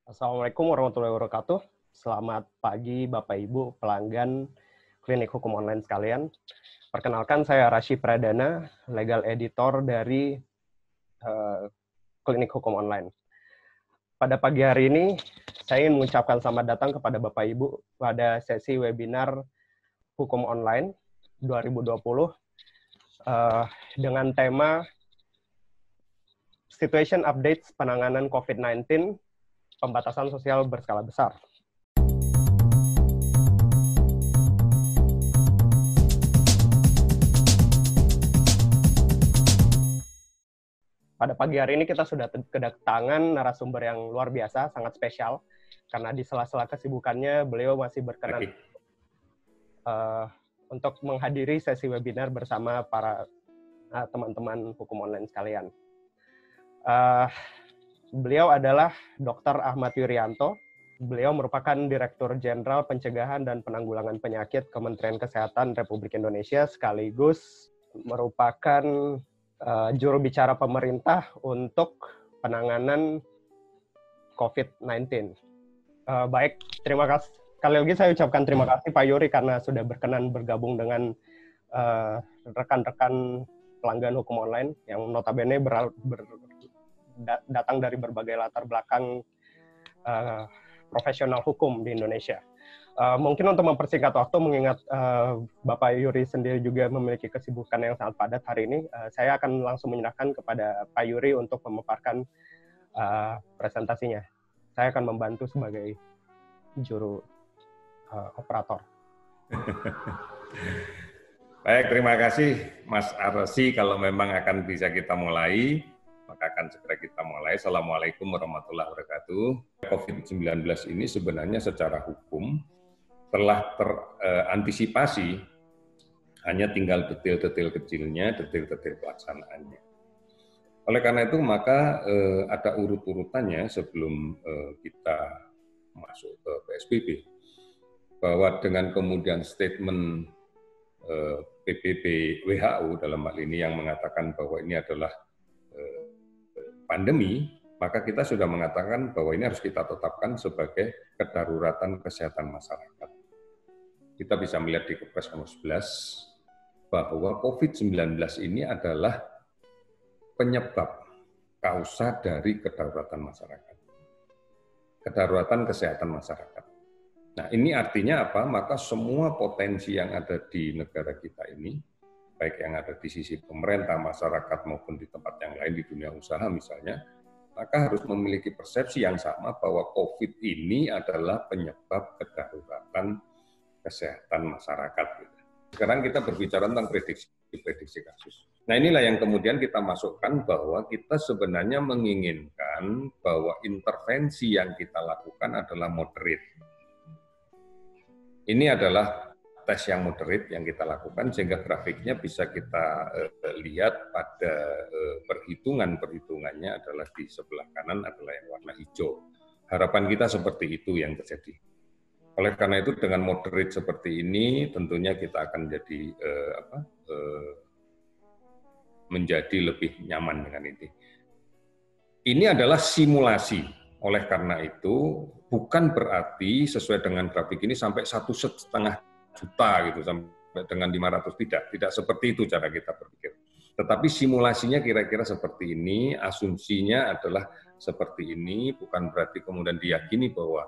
Assalamualaikum warahmatullahi wabarakatuh. Selamat pagi Bapak Ibu pelanggan Klinik Hukum Online sekalian. Perkenalkan saya Rashi Pradana, legal editor dari Klinik Hukum Online. Pada pagi hari ini, saya ingin mengucapkan selamat datang kepada Bapak Ibu pada sesi webinar Hukum Online 2020 dengan tema Situation Updates Penanganan COVID-19 Pembatasan Sosial Berskala Besar. Pada pagi hari ini kita sudah kedatangan narasumber yang luar biasa, sangat spesial, karena di sela-sela kesibukannya beliau masih berkenan untuk menghadiri sesi webinar bersama para teman-teman hukum online sekalian. Beliau adalah Dr. Ahmad Yuryanto. Beliau merupakan Direktur Jenderal Pencegahan dan Penanggulangan Penyakit Kementerian Kesehatan Republik Indonesia, sekaligus merupakan juru bicara pemerintah untuk penanganan COVID-19. Baik, terima kasih. Sekali lagi saya ucapkan terima kasih Pak Yuri karena sudah berkenan bergabung dengan rekan-rekan pelanggan hukum online yang notabene datang dari berbagai latar belakang profesional hukum di Indonesia. Mungkin untuk mempersingkat waktu, mengingat Bapak Yuri sendiri juga memiliki kesibukan yang sangat padat hari ini, saya akan langsung menyerahkan kepada Pak Yuri untuk memaparkan presentasinya. Saya akan membantu sebagai juru operator. Baik, terima kasih Mas Arsi. Kalau memang akan bisa kita mulai, maka akan segera kita mulai. Assalamualaikum warahmatullahi wabarakatuh. COVID-19 ini sebenarnya secara hukum telah terantisipasi, hanya tinggal detail-detail kecilnya, detail-detail pelaksanaannya. Oleh karena itu, maka ada urut-urutannya sebelum kita masuk ke PSBB, bahwa dengan kemudian statement PBB WHO dalam hal ini yang mengatakan bahwa ini adalah pandemi, maka kita sudah mengatakan bahwa ini harus kita tetapkan sebagai kedaruratan kesehatan masyarakat. Kita bisa melihat di Kepres nomor 11 bahwa COVID-19 ini adalah penyebab kausa dari kedaruratan masyarakat. Kedaruratan kesehatan masyarakat. Nah, ini artinya apa? Maka semua potensi yang ada di negara kita ini, baik yang ada di sisi pemerintah, masyarakat, maupun di tempat yang lain di dunia usaha misalnya, maka harus memiliki persepsi yang sama bahwa COVID ini adalah penyebab kedaruratan kesehatan masyarakat. Sekarang kita berbicara tentang prediksi kasus. Nah, inilah yang kemudian kita masukkan bahwa kita sebenarnya menginginkan bahwa intervensi yang kita lakukan adalah moderate. Ini adalah tes yang moderate yang kita lakukan, sehingga grafiknya bisa kita lihat pada perhitungannya adalah di sebelah kanan adalah yang warna hijau. Harapan kita seperti itu yang terjadi. Oleh karena itu dengan moderate seperti ini tentunya kita akan menjadi lebih nyaman dengan ini. Ini adalah simulasi. Oleh karena itu bukan berarti sesuai dengan grafik ini sampai 1,5 juta gitu sampai dengan 500, tidak seperti itu cara kita berpikir. Tetapi simulasinya kira-kira seperti ini, asumsinya adalah seperti ini, bukan berarti kemudian diyakini bahwa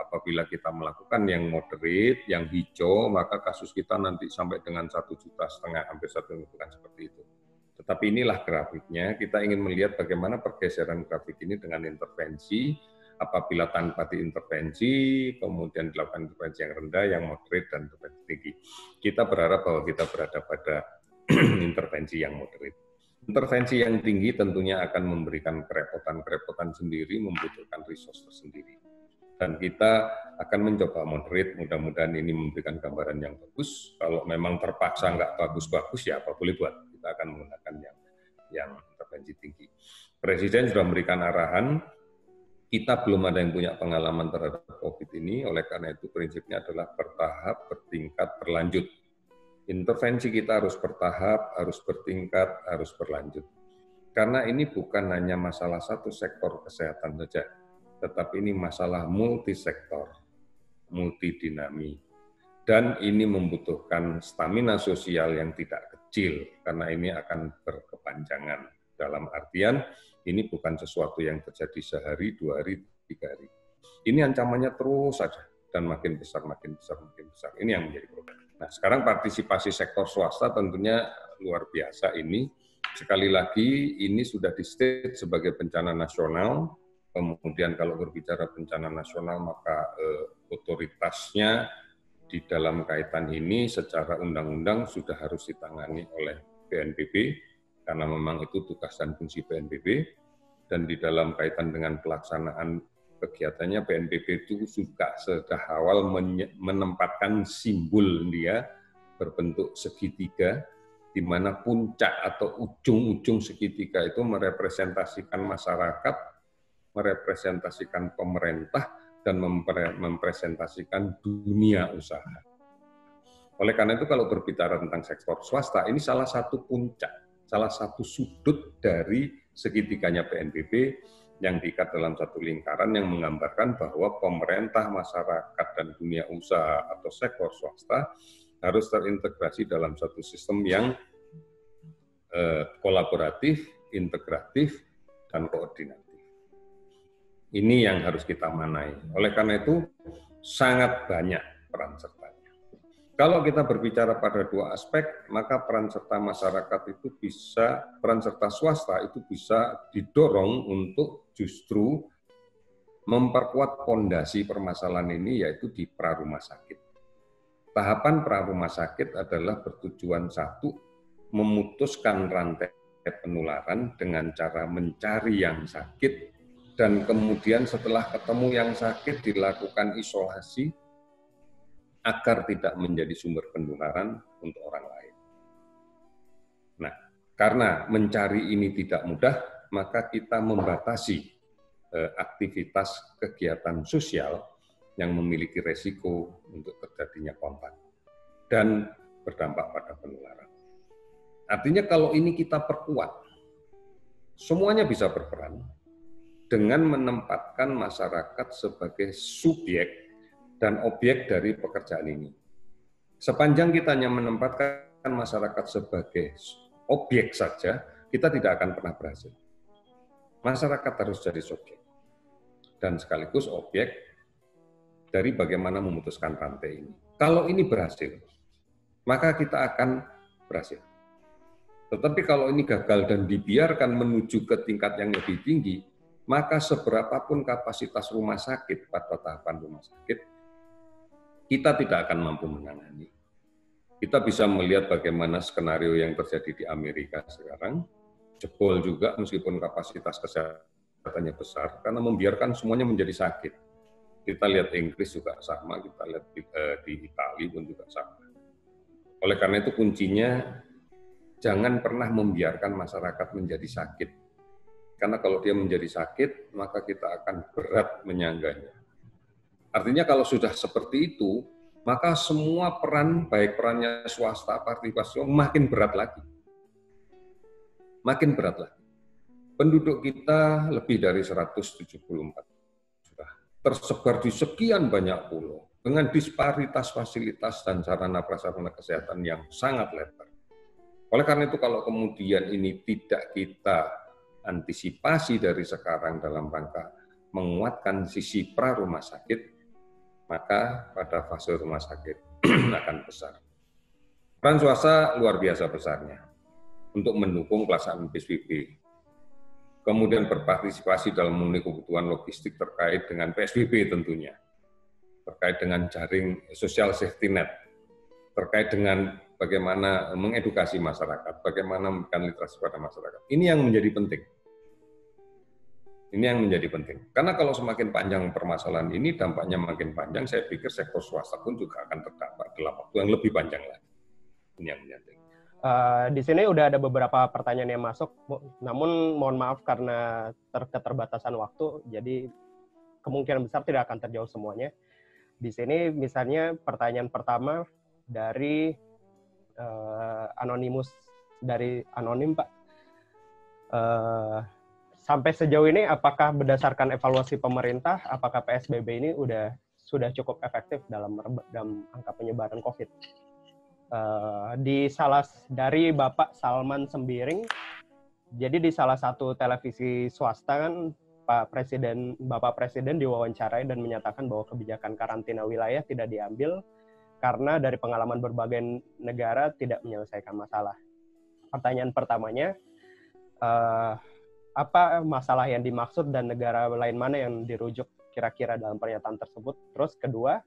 apabila kita melakukan yang moderate, yang hijau, maka kasus kita nanti sampai dengan 1,5 juta, hampir 1 juta, bukan seperti itu. Tetapi inilah grafiknya, kita ingin melihat bagaimana pergeseran grafik ini dengan intervensi, apabila tanpa diintervensi, kemudian dilakukan intervensi yang rendah, yang moderate, dan intervensi tinggi. Kita berharap bahwa kita berada pada intervensi yang moderate. Intervensi yang tinggi tentunya akan memberikan kerepotan sendiri, membutuhkan resource tersendiri. Dan kita akan mencoba moderate, mudah-mudahan ini memberikan gambaran yang bagus. Kalau memang terpaksa nggak bagus-bagus, ya apa boleh buat. Kita akan menggunakan yang intervensi tinggi. Presiden sudah memberikan arahan, kita belum ada yang punya pengalaman terhadap COVID ini, oleh karena itu prinsipnya adalah bertahap, bertingkat, berlanjut. Intervensi kita harus bertahap, harus bertingkat, harus berlanjut. Karena ini bukan hanya masalah satu sektor kesehatan saja. tetapi ini masalah multisektor, multidinami. Dan ini membutuhkan stamina sosial yang tidak kecil, karena ini akan berkepanjangan. Dalam artian, ini bukan sesuatu yang terjadi sehari, 2 hari, 3 hari. Ini ancamannya terus saja, dan makin besar, makin besar, makin besar. Ini yang menjadi problem. Nah, sekarang partisipasi sektor swasta tentunya luar biasa ini. Sekali lagi, ini sudah di-state sebagai bencana nasional. Kemudian kalau berbicara bencana nasional, maka otoritasnya di dalam kaitan ini secara undang-undang sudah harus ditangani oleh BNPB, karena memang itu tugas dan fungsi BNPB. Dan di dalam kaitan dengan pelaksanaan kegiatannya, BNPB itu juga sejak awal menempatkan simbol dia berbentuk segitiga, di mana puncak atau ujung-ujung segitiga itu merepresentasikan masyarakat, merepresentasikan pemerintah, dan mempresentasikan dunia usaha. Oleh karena itu, kalau berbicara tentang sektor swasta, ini salah satu puncak, salah satu sudut dari segitiganya BNPB yang diikat dalam satu lingkaran yang menggambarkan bahwa pemerintah, masyarakat, dan dunia usaha atau sektor swasta harus terintegrasi dalam satu sistem yang kolaboratif, integratif, dan koordinatif. Ini yang harus kita manai. Oleh karena itu, sangat banyak peran sertanya. Kalau kita berbicara pada dua aspek, maka peran serta masyarakat itu bisa, peran serta swasta itu bisa didorong untuk justru memperkuat fondasi permasalahan ini, yaitu di pra-rumah sakit. Tahapan pra-rumah sakit adalah bertujuan satu, memutuskan rantai penularan dengan cara mencari yang sakit, dan kemudian setelah ketemu yang sakit dilakukan isolasi agar tidak menjadi sumber penularan untuk orang lain. Nah, karena mencari ini tidak mudah, maka kita membatasi aktivitas kegiatan sosial yang memiliki resiko untuk terjadinya kontak dan berdampak pada penularan. Artinya kalau ini kita perkuat, semuanya bisa berperan dengan menempatkan masyarakat sebagai subjek dan objek dari pekerjaan ini. Sepanjang kita hanya menempatkan masyarakat sebagai objek saja, kita tidak akan pernah berhasil. Masyarakat harus jadi subjek dan sekaligus objek dari bagaimana memutuskan rantai ini. Kalau ini berhasil, maka kita akan berhasil. Tetapi kalau ini gagal dan dibiarkan menuju ke tingkat yang lebih tinggi, maka seberapapun kapasitas rumah sakit pada tahapan rumah sakit, kita tidak akan mampu menangani. Kita bisa melihat bagaimana skenario yang terjadi di Amerika sekarang, jebol juga meskipun kapasitas kesehatannya besar, karena membiarkan semuanya menjadi sakit. Kita lihat Inggris juga sama, kita lihat di Italia pun juga sama. Oleh karena itu kuncinya, jangan pernah membiarkan masyarakat menjadi sakit. Karena kalau dia menjadi sakit, maka kita akan berat menyangganya. Artinya kalau sudah seperti itu, maka semua peran, baik perannya swasta, partisipasi, makin berat lagi. Makin berat lagi. Penduduk kita lebih dari 174 juta. Tersebar di sekian banyak pulau, dengan disparitas fasilitas dan sarana prasarana kesehatan yang sangat lebar. Oleh karena itu, kalau kemudian ini tidak kita antisipasi dari sekarang dalam rangka menguatkan sisi pra-rumah sakit, maka pada fase rumah sakit akan besar. Peran swasta luar biasa besarnya untuk mendukung pelaksanaan PSBB. Kemudian berpartisipasi dalam memenuhi kebutuhan logistik terkait dengan PSBB tentunya. Terkait dengan jaring social safety net. Terkait dengan bagaimana mengedukasi masyarakat, bagaimana memberikan literasi pada masyarakat. Ini yang menjadi penting. Ini yang menjadi penting. Karena kalau semakin panjang permasalahan ini, dampaknya makin panjang, saya pikir sektor swasta pun juga akan terdampak dalam waktu yang lebih panjang lagi. Ini yang menjadi. Di sini udah ada beberapa pertanyaan yang masuk, namun mohon maaf karena keterbatasan waktu, jadi kemungkinan besar tidak akan terjawab semuanya. Di sini misalnya pertanyaan pertama dari anonimus, dari anonim Pak. sampai sejauh ini apakah berdasarkan evaluasi pemerintah, apakah PSBB ini sudah cukup efektif dalam angka penyebaran COVID? Dari Bapak Salman Sembiring, jadi di salah satu televisi swasta kan Bapak Presiden diwawancarai dan menyatakan bahwa kebijakan karantina wilayah tidak diambil karena dari pengalaman berbagai negara tidak menyelesaikan masalah. Pertanyaan pertamanya, apa masalah yang dimaksud dan negara lain mana yang dirujuk kira-kira dalam pernyataan tersebut? Terus kedua,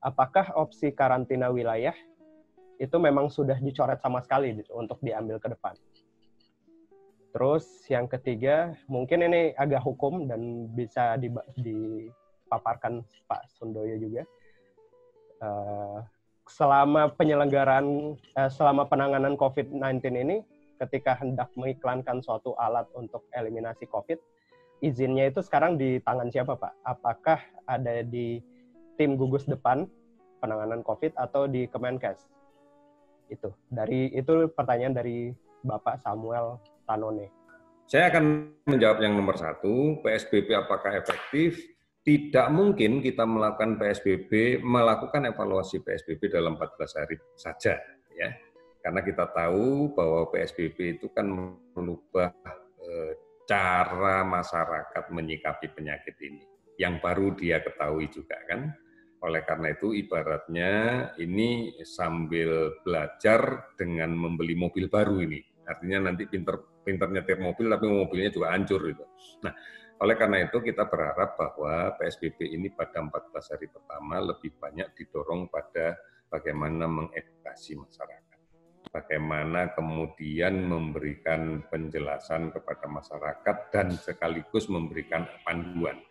apakah opsi karantina wilayah itu memang sudah dicoret sama sekali untuk diambil ke depan? Terus yang ketiga, mungkin ini agak hukum dan bisa dipaparkan Pak Sundoyo juga. Selama penanganan COVID-19 ini, ketika hendak mengiklankan suatu alat untuk eliminasi COVID, izinnya itu sekarang di tangan siapa, Pak? Apakah ada di tim gugus depan penanganan COVID atau di Kemenkes? Itu pertanyaan dari Bapak Samuel Tanone. Saya akan menjawab yang nomor 1, PSBB apakah efektif? Tidak mungkin kita melakukan evaluasi PSBB dalam 14 hari saja, ya. Karena kita tahu bahwa PSBB itu kan merubah cara masyarakat menyikapi penyakit ini, yang baru dia ketahui juga kan. Oleh karena itu ibaratnya ini sambil belajar dengan membeli mobil baru ini. Artinya nanti pinter nyetir mobil tapi mobilnya juga hancur gitu. Nah, oleh karena itu kita berharap bahwa PSBB ini pada 14 hari pertama lebih banyak didorong pada bagaimana mengedukasi masyarakat. Bagaimana kemudian memberikan penjelasan kepada masyarakat dan sekaligus memberikan panduan.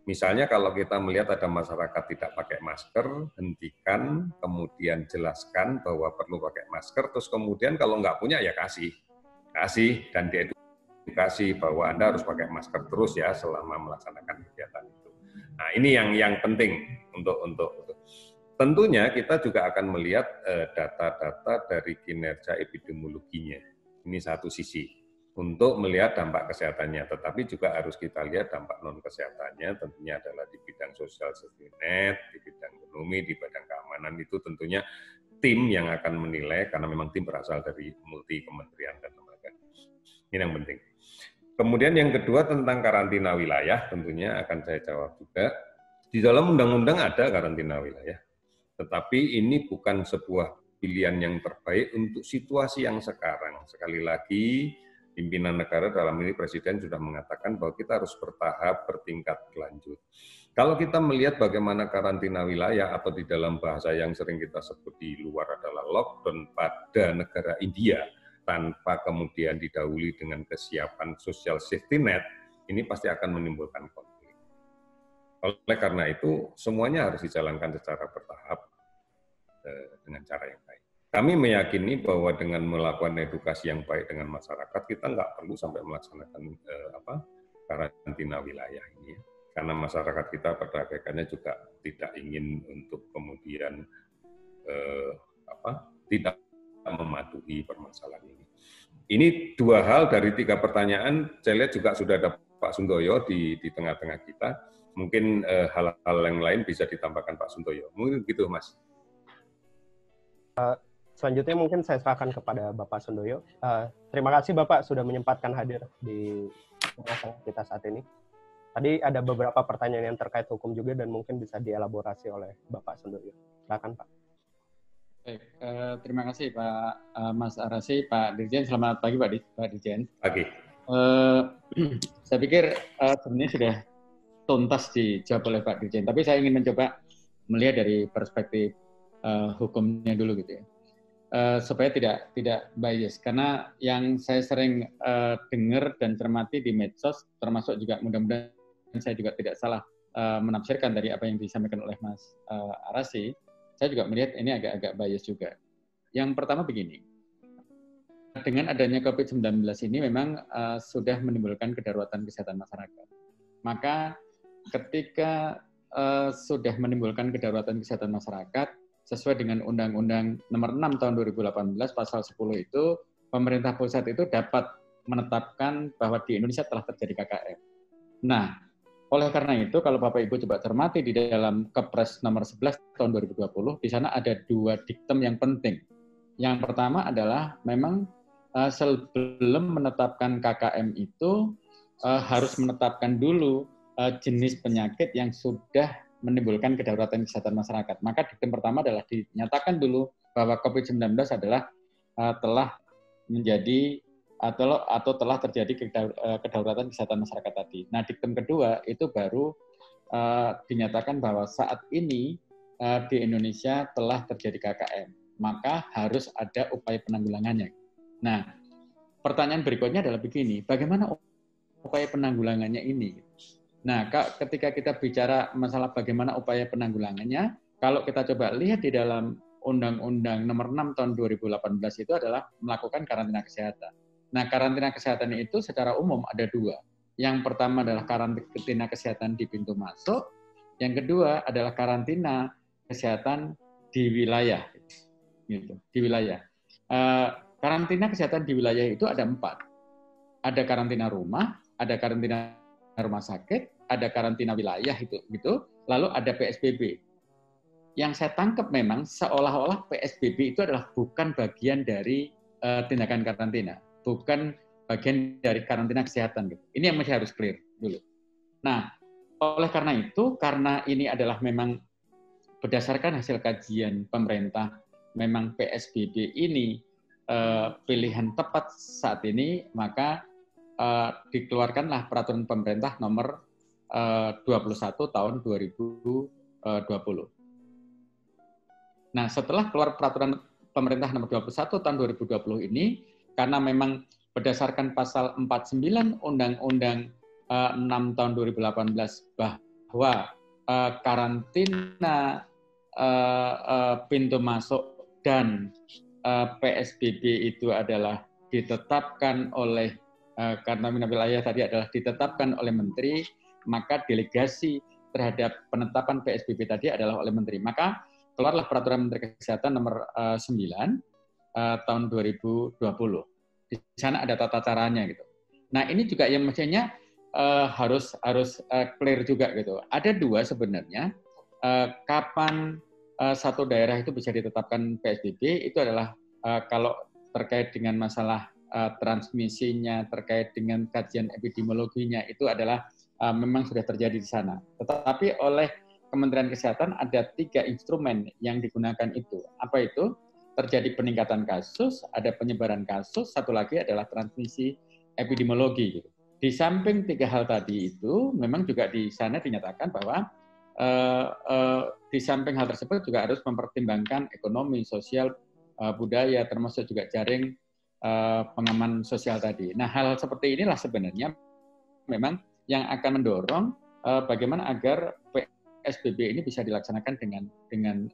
Misalnya kalau kita melihat ada masyarakat tidak pakai masker, hentikan, kemudian jelaskan bahwa perlu pakai masker, terus kemudian kalau nggak punya ya kasih dan diedukasi bahwa Anda harus pakai masker terus ya selama melaksanakan kegiatan itu. Nah ini yang penting untuk tentunya kita juga akan melihat data-data dari kinerja epidemiologinya. Ini satu sisi. Untuk melihat dampak kesehatannya, tetapi juga harus kita lihat dampak non-kesehatannya, tentunya adalah di bidang sosial safety net, di bidang ekonomi, di bidang keamanan, itu tentunya tim yang akan menilai, karena memang tim berasal dari multi kementerian dan lembaga. Ini yang penting. Kemudian yang kedua tentang karantina wilayah, tentunya akan saya jawab juga. Di dalam undang-undang ada karantina wilayah, tetapi ini bukan sebuah pilihan yang terbaik untuk situasi yang sekarang. Sekali lagi, pimpinan negara dalam ini Presiden sudah mengatakan bahwa kita harus bertahap, bertingkat, berlanjut. Kalau kita melihat bagaimana karantina wilayah atau di dalam bahasa yang sering kita sebut di luar adalah lockdown pada negara India, tanpa kemudian didahului dengan kesiapan social safety net, ini pasti akan menimbulkan konflik. Oleh karena itu, semuanya harus dijalankan secara bertahap dengan cara yang baik. Kami meyakini bahwa dengan melakukan edukasi yang baik dengan masyarakat, kita nggak perlu sampai melaksanakan karantina wilayah ini. Karena masyarakat kita pada akhirnya juga tidak ingin untuk kemudian tidak mematuhi permasalahan ini. Ini dua hal dari 3 pertanyaan, saya lihat juga sudah ada Pak Sundoyo di tengah-tengah kita. Mungkin hal-hal yang lain bisa ditambahkan Pak Sundoyo. Mungkin gitu, Mas. Selanjutnya mungkin saya serahkan kepada Bapak Sundoyo. Terima kasih Bapak sudah menyempatkan hadir di tengah-tengah kita saat ini. Tadi ada beberapa pertanyaan yang terkait hukum juga dan mungkin bisa dielaborasi oleh Bapak Sundoyo. Silakan Pak. Baik, terima kasih Pak Mas Arasi, Pak Dirjen. Selamat pagi Pak Dirjen. Pagi. Saya pikir sebenarnya sudah tuntas dijawab oleh Pak Dirjen, tapi saya ingin mencoba melihat dari perspektif hukumnya dulu gitu ya. Supaya tidak bias, karena yang saya sering dengar dan cermati di medsos, termasuk juga mudah-mudahan saya juga tidak salah menafsirkan dari apa yang disampaikan oleh Mas Arasi, saya juga melihat ini agak-agak bias juga. Yang pertama begini, dengan adanya COVID-19 ini memang sudah menimbulkan kedaruratan kesehatan masyarakat. Maka ketika sudah menimbulkan kedaruratan kesehatan masyarakat, sesuai dengan Undang-Undang Nomor 6 Tahun 2018 Pasal 10 itu, pemerintah pusat itu dapat menetapkan bahwa di Indonesia telah terjadi KKM. Nah, oleh karena itu, kalau Bapak Ibu coba cermati di dalam Kepres nomor 11 tahun 2020, di sana ada 2 diktum yang penting. Yang pertama adalah memang sebelum menetapkan KKM itu harus menetapkan dulu jenis penyakit yang sudah menimbulkan kedaruratan kesehatan masyarakat. Maka diktum pertama adalah dinyatakan dulu bahwa COVID-19 adalah telah menjadi atau telah terjadi kedaruratan kesehatan masyarakat tadi. Nah, diktum kedua itu baru dinyatakan bahwa saat ini di Indonesia telah terjadi KKM, maka harus ada upaya penanggulangannya. Nah, pertanyaan berikutnya adalah begini, bagaimana upaya penanggulangannya ini? Nah, ketika kita bicara masalah bagaimana upaya penanggulangannya, kalau kita coba lihat di dalam Undang-Undang Nomor 6 Tahun 2018 itu adalah melakukan karantina kesehatan. Nah, karantina kesehatan itu secara umum ada 2. Yang pertama adalah karantina kesehatan di pintu masuk. Yang kedua adalah karantina kesehatan di wilayah. Gitu, di wilayah. Karantina kesehatan di wilayah itu ada 4. Ada karantina rumah, ada karantina rumah sakit, ada karantina wilayah gitu. Lalu ada PSBB. Yang saya tangkap memang seolah-olah PSBB itu adalah bukan bagian dari tindakan karantina. Bukan bagian dari karantina kesehatan. Gitu. Ini yang masih harus clear dulu. Nah, oleh karena itu, karena ini adalah memang berdasarkan hasil kajian pemerintah, memang PSBB ini pilihan tepat saat ini, maka dikeluarkanlah peraturan pemerintah nomor 21 tahun 2020. Nah, setelah keluar peraturan pemerintah nomor 21 tahun 2020 ini, karena memang berdasarkan pasal 49 Undang-Undang 6 tahun 2018 bahwa karantina pintu masuk dan PSBB itu adalah ditetapkan oleh karantina wilayah tadi adalah ditetapkan oleh Menteri, maka delegasi terhadap penetapan PSBB tadi adalah oleh Menteri. Maka keluarlah Peraturan Menteri Kesehatan nomor 9 tahun 2020. Di sana ada tata caranya gitu. Nah, ini juga yang mestinya harus clear juga gitu. Ada 2 sebenarnya kapan satu daerah itu bisa ditetapkan PSBB itu adalah kalau terkait dengan masalah transmisinya, terkait dengan kajian epidemiologinya itu adalah memang sudah terjadi di sana. Tetapi oleh Kementerian Kesehatan ada 3 instrumen yang digunakan itu. Apa itu? Terjadi peningkatan kasus, ada penyebaran kasus, satu lagi adalah transmisi epidemiologi. Di samping 3 hal tadi itu, memang juga di sana dinyatakan bahwa di samping hal tersebut juga harus mempertimbangkan ekonomi, sosial, budaya, termasuk juga jaring pengaman sosial tadi. Nah, hal seperti inilah sebenarnya memang yang akan mendorong bagaimana agar PSBB ini bisa dilaksanakan dengan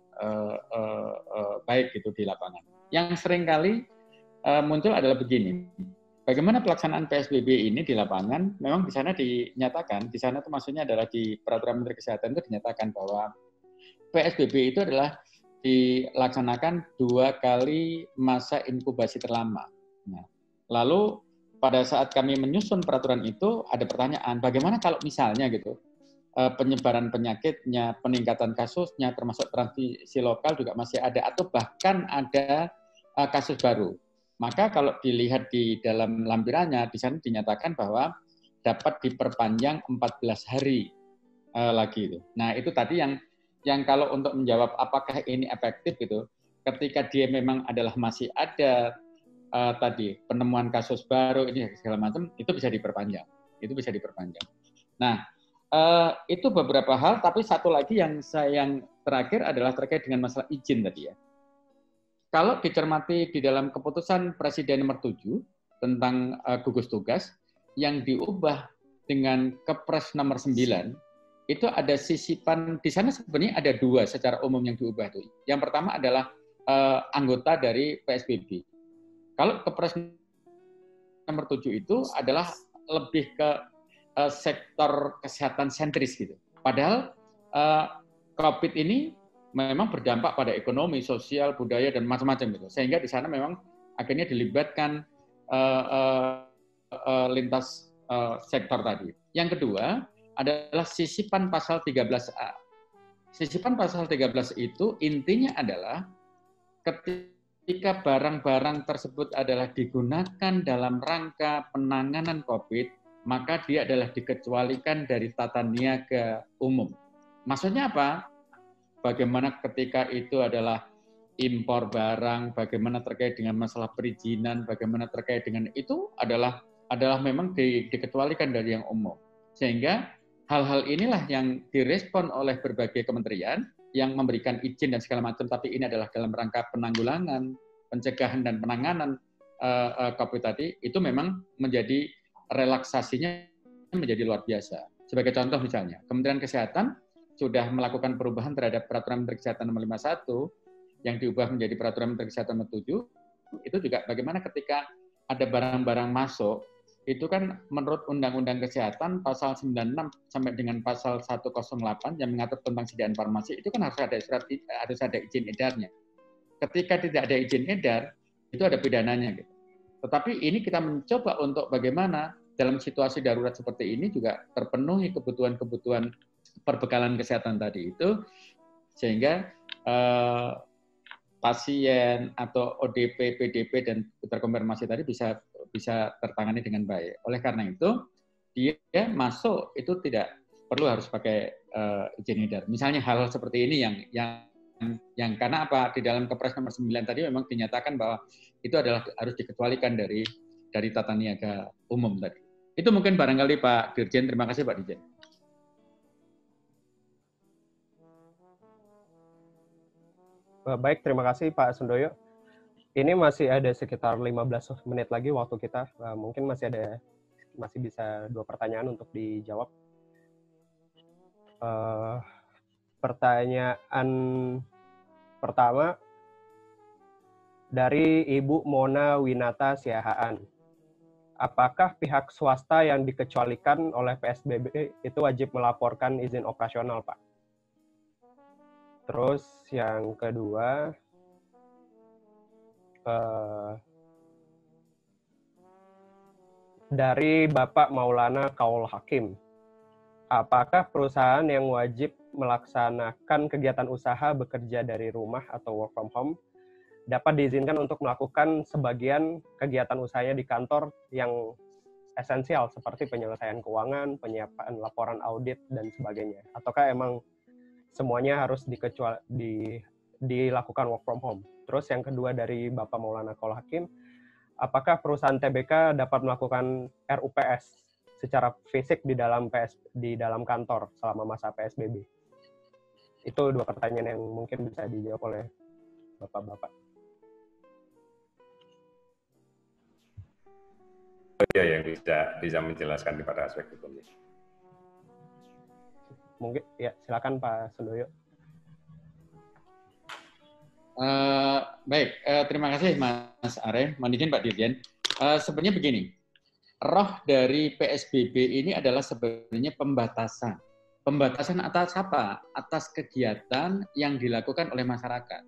baik gitu di lapangan. Yang seringkali muncul adalah begini, bagaimana pelaksanaan PSBB ini di lapangan? Memang di sana dinyatakan, di sana itu maksudnya adalah di Peraturan Menteri Kesehatan itu dinyatakan bahwa PSBB itu adalah dilaksanakan 2 kali masa inkubasi terlama. Nah, lalu pada saat kami menyusun peraturan itu ada pertanyaan, bagaimana kalau misalnya gitu penyebaran penyakitnya, peningkatan kasusnya, termasuk transmisi lokal juga masih ada, atau bahkan ada kasus baru. Maka kalau dilihat di dalam lampirannya, di sana dinyatakan bahwa dapat diperpanjang 14 hari lagi. Nah, itu tadi yang kalau untuk menjawab apakah ini efektif gitu, ketika dia memang adalah masih ada tadi penemuan kasus baru ini segala macam, itu bisa diperpanjang. Itu bisa diperpanjang. Nah, itu beberapa hal, tapi satu lagi yang terakhir adalah terkait dengan masalah izin tadi ya. Kalau dicermati di dalam keputusan Presiden nomor 7 tentang gugus tugas yang diubah dengan Kepres nomor 9, itu ada sisipan, di sana sebenarnya ada 2 secara umum yang diubah itu. Yang pertama adalah anggota dari PSBB. Kalau Kepres nomor 7 itu adalah lebih ke sektor kesehatan sentris gitu. Padahal COVID ini memang berdampak pada ekonomi, sosial, budaya dan macam-macam gitu. Sehingga di sana memang akhirnya dilibatkan lintas sektor tadi. Yang kedua adalah sisipan pasal 13A. Sisipan pasal 13 itu intinya adalah ketika barang-barang tersebut adalah digunakan dalam rangka penanganan COVID, maka dia adalah dikecualikan dari tata niaga umum. Maksudnya apa? Bagaimana ketika itu adalah impor barang, bagaimana terkait dengan masalah perizinan, bagaimana terkait dengan itu adalah memang dikecualikan dari yang umum. Sehingga hal-hal inilah yang direspon oleh berbagai kementerian yang memberikan izin dan segala macam, tapi ini adalah dalam rangka penanggulangan, pencegahan dan penanganan COVID tadi, itu memang menjadi relaksasinya menjadi luar biasa. Sebagai contoh misalnya, Kementerian Kesehatan sudah melakukan perubahan terhadap Peraturan Menteri Kesehatan Nomor 51 yang diubah menjadi Peraturan Menteri Kesehatan Nomor 7, itu juga bagaimana ketika ada barang-barang masuk, itu kan menurut Undang-Undang Kesehatan pasal 96 sampai dengan pasal 108 yang mengatur tentang sediaan farmasi, itu kan harus ada izin edarnya. Ketika tidak ada izin edar, itu ada pidananya gitu. Tetapi ini kita mencoba untuk bagaimana dalam situasi darurat seperti ini juga terpenuhi kebutuhan-kebutuhan perbekalan kesehatan tadi itu, sehingga pasien atau ODP, PDP dan terkonfirmasi tadi bisa tertangani dengan baik. Oleh karena itu, dia masuk itu tidak perlu harus pakai izin edar. Misalnya hal-hal seperti ini yang karena apa? Di dalam Kepres nomor 9 tadi memang dinyatakan bahwa itu adalah harus dikecualikan dari tata niaga umum tadi. Itu mungkin barangkali Pak Dirjen. Terima kasih Pak Dirjen. Baik, terima kasih Pak Sundoyo. Ini masih ada sekitar 15 menit lagi waktu kita. Mungkin masih bisa 2 pertanyaan untuk dijawab. Pertanyaan pertama dari Ibu Mona Winata Siahaan. Apakah pihak swasta yang dikecualikan oleh PSBB itu wajib melaporkan izin operasional, Pak? Terus yang kedua, dari Bapak Maulana Kaul Hakim, apakah perusahaan yang wajib melaksanakan kegiatan usaha bekerja dari rumah atau work from home dapat diizinkan untuk melakukan sebagian kegiatan usahanya di kantor yang esensial seperti penyelesaian keuangan, penyiapan laporan audit, dan sebagainya? Ataukah emang semuanya harus dilakukan work from home? Terus yang kedua dari Bapak Maulana Kaul Hakim, apakah perusahaan TBK dapat melakukan RUPS secara fisik di dalam kantor selama masa PSBB? Itu 2 pertanyaan yang mungkin bisa dijawab oleh Bapak-bapak. Ya, yang bisa menjelaskan pada aspek hukumnya. Mungkin ya, silakan Pak Sundoyo. Baik, terima kasih Mas Are. Mohon izin Pak Dirjen. Sebenarnya begini, roh dari PSBB ini adalah sebenarnya pembatasan. Pembatasan atas apa? Atas kegiatan yang dilakukan oleh masyarakat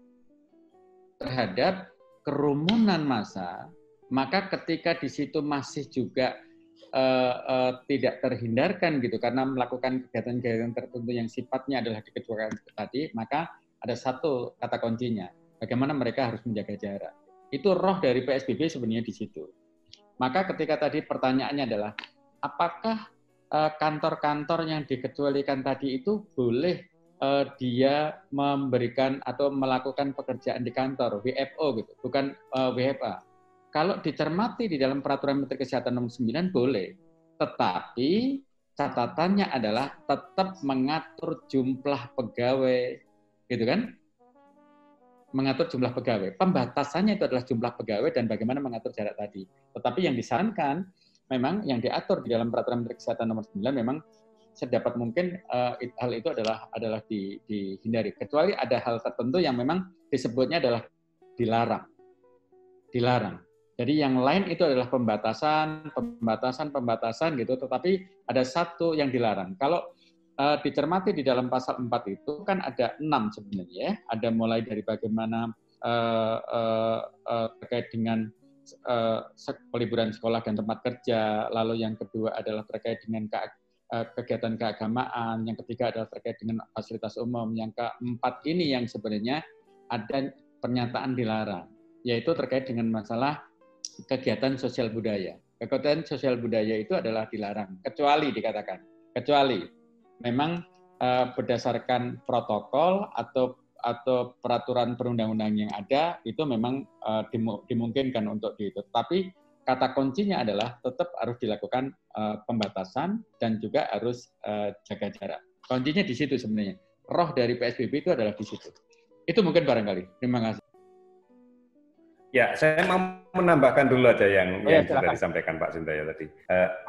terhadap kerumunan massa. Maka ketika di situ masih juga tidak terhindarkan gitu karena melakukan kegiatan-kegiatan tertentu yang sifatnya adalah dikecualikan tadi, maka ada satu kata kuncinya, bagaimana mereka harus menjaga jarak. Itu roh dari PSBB sebenarnya di situ. Maka ketika tadi pertanyaannya adalah, apakah kantor-kantor yang dikecualikan tadi itu boleh dia memberikan atau melakukan pekerjaan di kantor, WFO gitu, bukan WFA. Kalau dicermati di dalam Peraturan Menteri Kesehatan Nomor 9 boleh, tetapi catatannya adalah tetap mengatur jumlah pegawai, gitu kan? Mengatur jumlah pegawai. Pembatasannya itu adalah jumlah pegawai dan bagaimana mengatur jarak tadi. Tetapi yang disarankan, memang yang diatur di dalam Peraturan Menteri Kesehatan Nomor 9 memang sedapat mungkin hal itu adalah dihindari. Kecuali ada hal tertentu yang memang disebutnya adalah dilarang. Jadi yang lain itu adalah pembatasan gitu, tetapi ada satu yang dilarang. Kalau dicermati di dalam pasal 4 itu kan ada 6 sebenarnya, ada mulai dari bagaimana terkait dengan peliburan sekolah dan tempat kerja, lalu yang kedua adalah terkait dengan kegiatan keagamaan, yang ketiga adalah terkait dengan fasilitas umum, yang keempat ini yang sebenarnya ada pernyataan dilarang, yaitu terkait dengan masalah kegiatan sosial budaya. Kegiatan sosial budaya itu adalah dilarang, kecuali memang berdasarkan protokol atau peraturan perundang-undang yang ada itu memang dimungkinkan untuk itu. Tapi kata kuncinya adalah tetap harus dilakukan pembatasan dan juga harus jaga jarak. Kuncinya di situ sebenarnya. Roh dari PSBB itu adalah di situ. Itu mungkin barangkali. Terima kasih. Ya, saya mau menambahkan dulu aja yang sudah disampaikan Pak Sundayo tadi.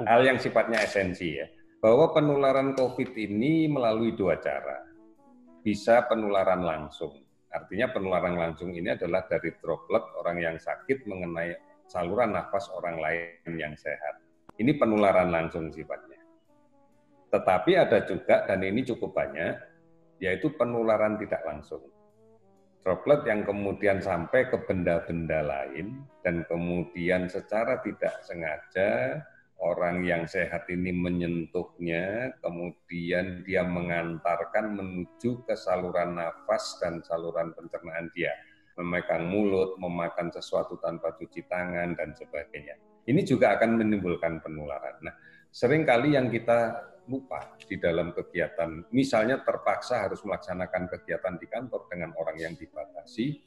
Hal yang sifatnya esensi ya, bahwa penularan COVID ini melalui dua cara. Bisa penularan langsung. Artinya penularan langsung ini adalah dari droplet orang yang sakit mengenai saluran nafas orang lain yang sehat. Ini penularan langsung sifatnya. Tetapi ada juga, dan ini cukup banyak, yaitu penularan tidak langsung. Droplet yang kemudian sampai ke benda-benda lain, dan kemudian secara tidak sengaja orang yang sehat ini menyentuhnya, kemudian dia mengantarkan menuju ke saluran nafas dan saluran pencernaan dia. Memegang mulut, memakan sesuatu tanpa cuci tangan, dan sebagainya. Ini juga akan menimbulkan penularan. Nah, seringkali yang kita lupa di dalam kegiatan, misalnya terpaksa harus melaksanakan kegiatan di kantor dengan orang yang dibatasi,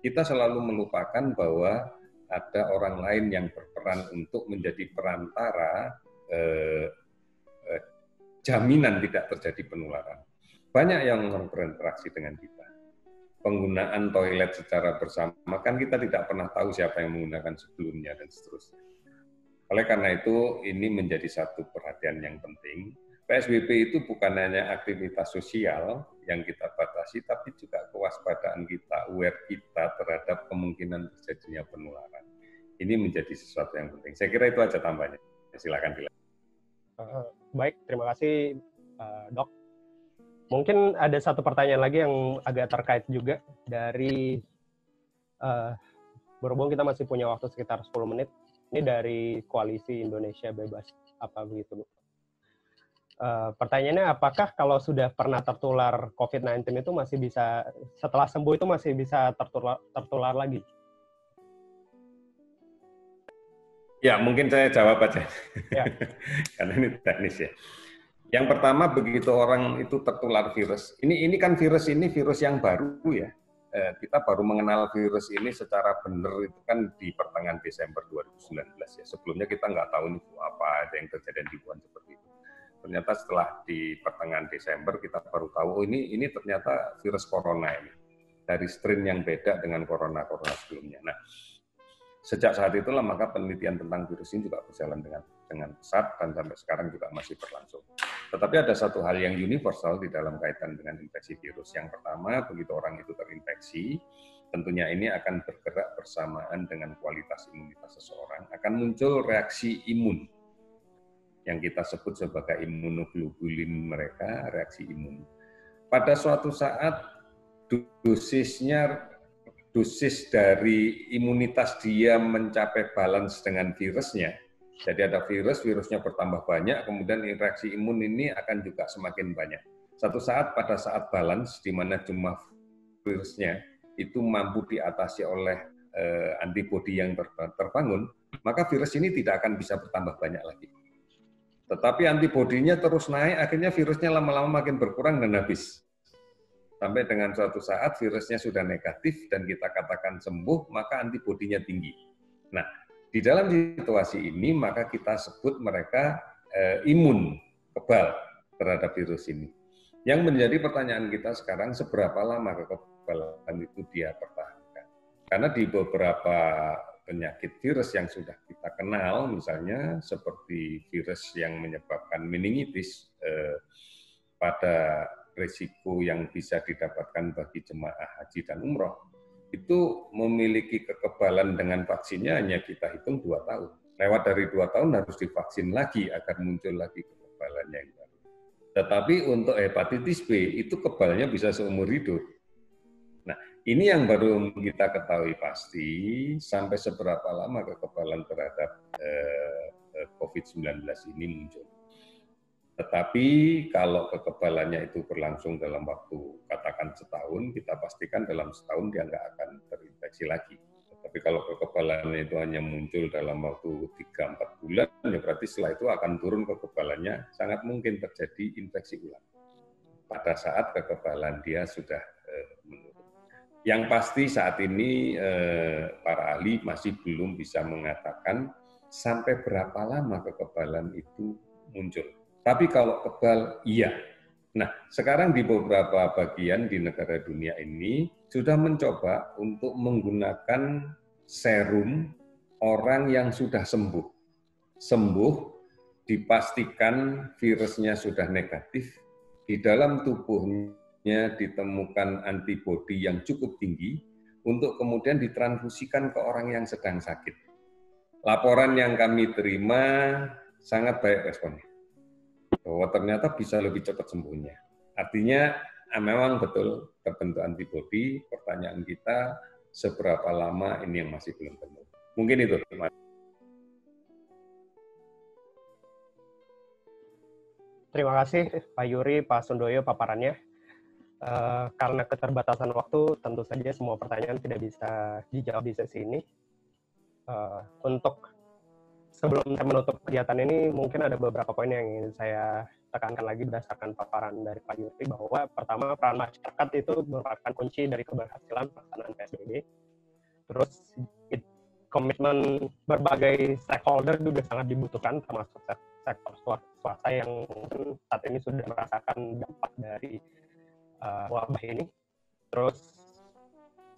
kita selalu melupakan bahwa ada orang lain yang berperan untuk menjadi perantara jaminan tidak terjadi penularan. Banyak yang berinteraksi dengan kita. Penggunaan toilet secara bersama, kan kita tidak pernah tahu siapa yang menggunakan sebelumnya dan seterusnya. Oleh karena itu, ini menjadi satu perhatian yang penting. PSBB itu bukan hanya aktivitas sosial yang kita batasi, tapi juga kewaspadaan kita, aware kita terhadap kemungkinan terjadinya penularan. Ini menjadi sesuatu yang penting. Saya kira itu aja tambahnya. Silakan. Baik, terima kasih Dok. Mungkin ada satu pertanyaan lagi yang agak terkait juga dari berhubung kita masih punya waktu sekitar 10 menit. Ini dari Koalisi Indonesia Bebas apa begitu, Bu? Pertanyaannya, apakah kalau sudah pernah tertular COVID-19 itu masih bisa, setelah sembuh itu masih bisa tertular lagi? Ya, mungkin saya jawab aja. Ya. Karena ini teknis ya. Yang pertama, begitu orang itu tertular virus, ini kan virus yang baru ya. Kita baru mengenal virus ini secara benar itu kan di pertengahan Desember 2019 ya. Sebelumnya kita nggak tahu ini apa ada yang terjadi di Wuhan seperti itu. Ternyata setelah di pertengahan Desember kita baru tahu, oh ini ternyata virus corona ini. Dari strain yang beda dengan corona sebelumnya. Nah, sejak saat itulah maka penelitian tentang virus ini juga berjalan dengan pesat dan sampai sekarang juga masih berlangsung. Tetapi ada satu hal yang universal di dalam kaitan dengan infeksi virus. Yang pertama, begitu orang itu terinfeksi, tentunya ini akan bergerak bersamaan dengan kualitas imunitas seseorang, akan muncul reaksi imun yang kita sebut sebagai imunoglobulin mereka, reaksi imun. Pada suatu saat dosis dari imunitas dia mencapai balance dengan virusnya. Jadi ada virusnya bertambah banyak, kemudian reaksi imun ini akan juga semakin banyak. Satu saat pada saat balance, di mana jumlah virusnya itu mampu diatasi oleh antibodi yang terbangun, maka virus ini tidak akan bisa bertambah banyak lagi. Tetapi antibodinya terus naik, akhirnya virusnya lama-lama makin berkurang dan habis. Sampai dengan suatu saat virusnya sudah negatif dan kita katakan sembuh, maka antibodinya tinggi. Nah, di dalam situasi ini maka kita sebut mereka imun, kebal terhadap virus ini. Yang menjadi pertanyaan kita sekarang, seberapa lama kekebalan itu dia pertahankan? Karena di beberapa penyakit virus yang sudah kita kenal, misalnya seperti virus yang menyebabkan meningitis, pada risiko yang bisa didapatkan bagi jemaah haji dan umroh, itu memiliki kekebalan dengan vaksinnya hanya kita hitung 2 tahun. Lewat dari 2 tahun harus divaksin lagi agar muncul lagi kekebalannya yang baru. Tetapi untuk hepatitis B itu kebalnya bisa seumur hidup. Nah, ini yang baru kita ketahui pasti sampai seberapa lama kekebalan terhadap COVID-19 ini muncul. Tetapi kalau kekebalannya itu berlangsung dalam waktu katakan setahun, kita pastikan dalam setahun dia nggak akan terinfeksi lagi. Tapi kalau kekebalannya itu hanya muncul dalam waktu 3-4 bulan, ya berarti setelah itu akan turun kekebalannya, sangat mungkin terjadi infeksi ulang pada saat kekebalan dia sudah menurun. Yang pasti saat ini para ahli masih belum bisa mengatakan sampai berapa lama kekebalan itu muncul. Tapi kalau kebal, iya. Nah, sekarang di beberapa bagian di negara dunia ini sudah mencoba untuk menggunakan serum orang yang sudah sembuh. Sembuh, dipastikan virusnya sudah negatif, di dalam tubuhnya ditemukan antibodi yang cukup tinggi, untuk kemudian ditransfusikan ke orang yang sedang sakit. Laporan yang kami terima sangat baik responnya, bahwa ternyata bisa lebih cepat sembuhnya. Artinya memang betul terbentuk antibodi. Pertanyaan kita, seberapa lama ini yang masih belum tentu. Mungkin itu. Terima kasih Pak Yuri, Pak Sundoyo paparannya. Karena keterbatasan waktu, tentu saja semua pertanyaan tidak bisa dijawab di sesi ini. Untuk sebelum saya menutup kegiatan ini, mungkin ada beberapa poin yang ingin saya tekankan lagi berdasarkan paparan dari Pak Yuri, bahwa pertama, peran masyarakat itu merupakan kunci dari keberhasilan pelaksanaan PSBB. Terus, komitmen berbagai stakeholder juga sangat dibutuhkan, termasuk sektor swasta yang mungkin saat ini sudah merasakan dampak dari wabah ini. Terus,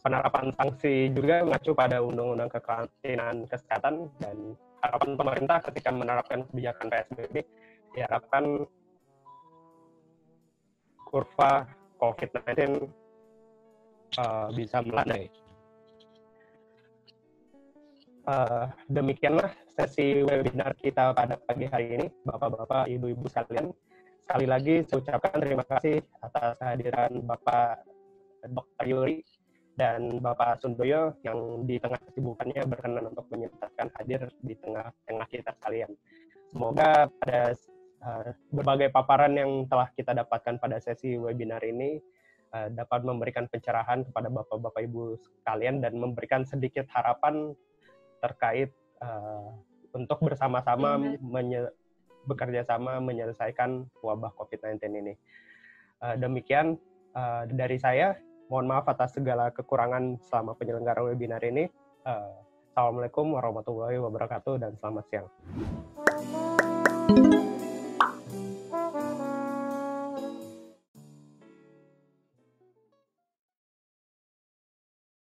penerapan sanksi juga mengacu pada Undang-Undang Kekarantinaan Kesehatan, dan harapan pemerintah ketika menerapkan kebijakan PSBB diharapkan kurva COVID-19 bisa melandai. Demikianlah sesi webinar kita pada pagi hari ini, Bapak-Bapak, Ibu-Ibu sekalian. Sekali lagi saya ucapkan terima kasih atas kehadiran Bapak Dr. Yuri dan Bapak Sundoyo yang di tengah kesibukannya berkenan untuk menyempatkan hadir di tengah-tengah kita sekalian. Semoga pada berbagai paparan yang telah kita dapatkan pada sesi webinar ini dapat memberikan pencerahan kepada Bapak-Bapak Ibu sekalian dan memberikan sedikit harapan terkait untuk bersama-sama bekerja sama menyelesaikan wabah COVID-19 ini. Demikian dari saya. Mohon maaf atas segala kekurangan selama penyelenggaraan webinar ini. Assalamualaikum warahmatullahi wabarakatuh dan selamat siang.